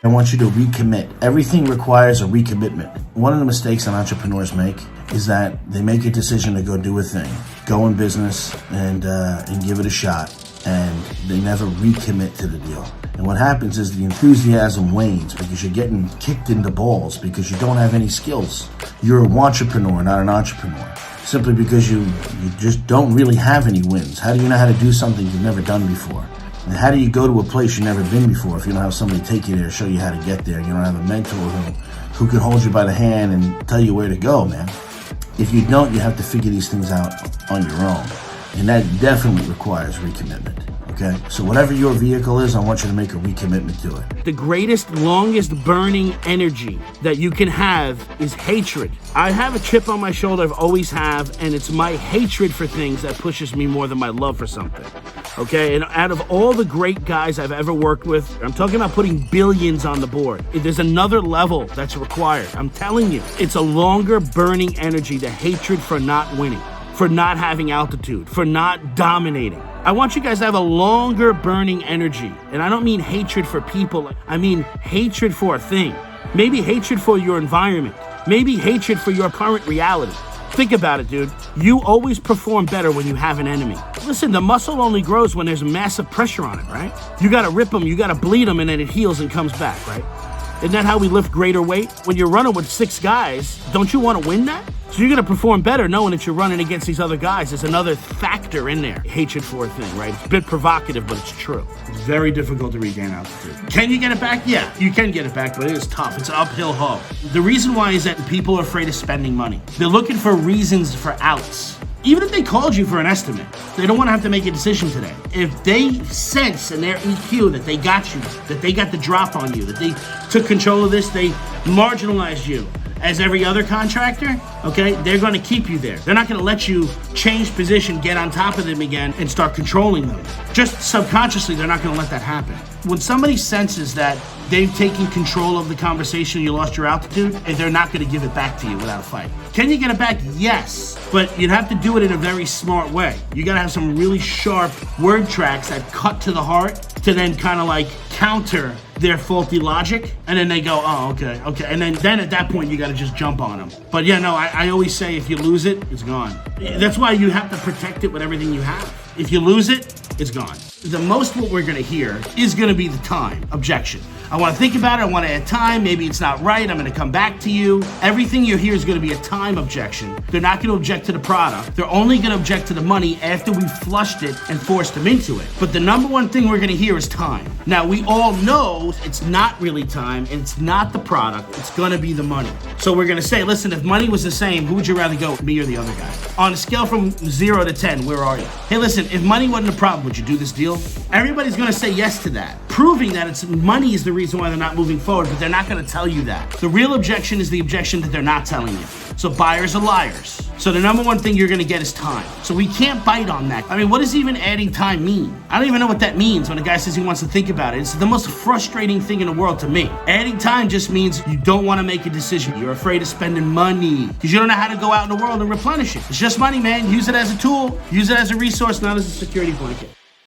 I want you to recommit. Everything requires a recommitment. One of the mistakes that entrepreneurs make is that they make a decision to go do a thing, go in business and give it a shot, and they never recommit to the deal. And what happens is the enthusiasm wanes because you're getting kicked in the balls because you don't have any skills. You're a wantrepreneur, not an entrepreneur. Simply because you just don't really have any wins. How do you know how to do something you've never done before? And how do you go to a place you've never been before if you don't have somebody take you there, show you how to get there? You don't have a mentor who can hold you by the hand and tell you where to go, man. If you don't, you have to figure these things out on your own. And that definitely requires recommitment. Okay? So whatever your vehicle is, I want you to make a recommitment to it. The greatest, longest burning energy that you can have is hatred. I have a chip on my shoulder, I've always have, and it's my hatred for things that pushes me more than my love for something. Okay, and out of all the great guys I've ever worked with, I'm talking about putting billions on the board. There's another level that's required. I'm telling you, it's a longer burning energy, the hatred for not winning, for not having altitude, for not dominating. I want you guys to have a longer burning energy. And I don't mean hatred for people. I mean hatred for a thing. Maybe hatred for your environment. Maybe hatred for your current reality. Think about it, dude. You always perform better when you have an enemy. Listen, the muscle only grows when there's massive pressure on it, right? You gotta rip them, you gotta bleed them, and then it heals and comes back, right? Isn't that how we lift greater weight? When you're running with 6 guys, don't you want to win that? So you're going to perform better knowing that you're running against these other guys. There's another factor in there. Hatred for a thing, right? It's a bit provocative, but it's true. It's very difficult to regain altitude. Can you get it back? Yeah, you can get it back, but it is tough. It's an uphill hoe. The reason why is that people are afraid of spending money. They're looking for reasons for outs. Even if they called you for an estimate, they don't want to have to make a decision today. If they sense in their EQ that they got you, that they got the drop on you, that they took control of this, they marginalized you as every other contractor, okay, they're going to keep you there. They're not going to let you change position, get on top of them again, and start controlling them. Just subconsciously, they're not going to let that happen. When somebody senses that they've taken control of the conversation, you lost your altitude, and they're not going to give it back to you without a fight. Can you get it back? Yes, but you'd have to do it in a very smart way. You got to have some really sharp word tracks that cut to the heart to then kind of like counter their faulty logic, and then they go, oh, okay, and then at that point you got to just jump on them. But yeah, no, I always say if you lose it, it's gone. That's why you have to protect it with everything you have. If you lose it, it's gone. The most what we're gonna hear is gonna be the time objection. I wanna think about it, I wanna add time, maybe it's not right, I'm gonna come back to you. Everything you hear is gonna be a time objection. They're not gonna object to the product. They're only gonna object to the money after we flushed it and forced them into it. But the number one thing we're gonna hear is time. Now, we all know it's not really time, and it's not the product, it's gonna be the money. So we're gonna say, listen, if money was the same, who would you rather go, me or the other guy? On a scale from 0 to 10, where are you? Hey, listen, if money wasn't a problem, would you do this deal? Everybody's gonna say yes to that, proving that it's money is the reason why they're not moving forward, but they're not gonna tell you that. The real objection is the objection that they're not telling you. So buyers are liars. So the number one thing you're gonna get is time. So we can't bite on that. I mean, what does even adding time mean? I don't even know what that means when a guy says he wants to think about it. It's the most frustrating thing in the world to me. Adding time just means you don't wanna make a decision. You're afraid of spending money because you don't know how to go out in the world and replenish it. It's just money, man. Use it as a tool. Use it as a resource, not as a security blanket.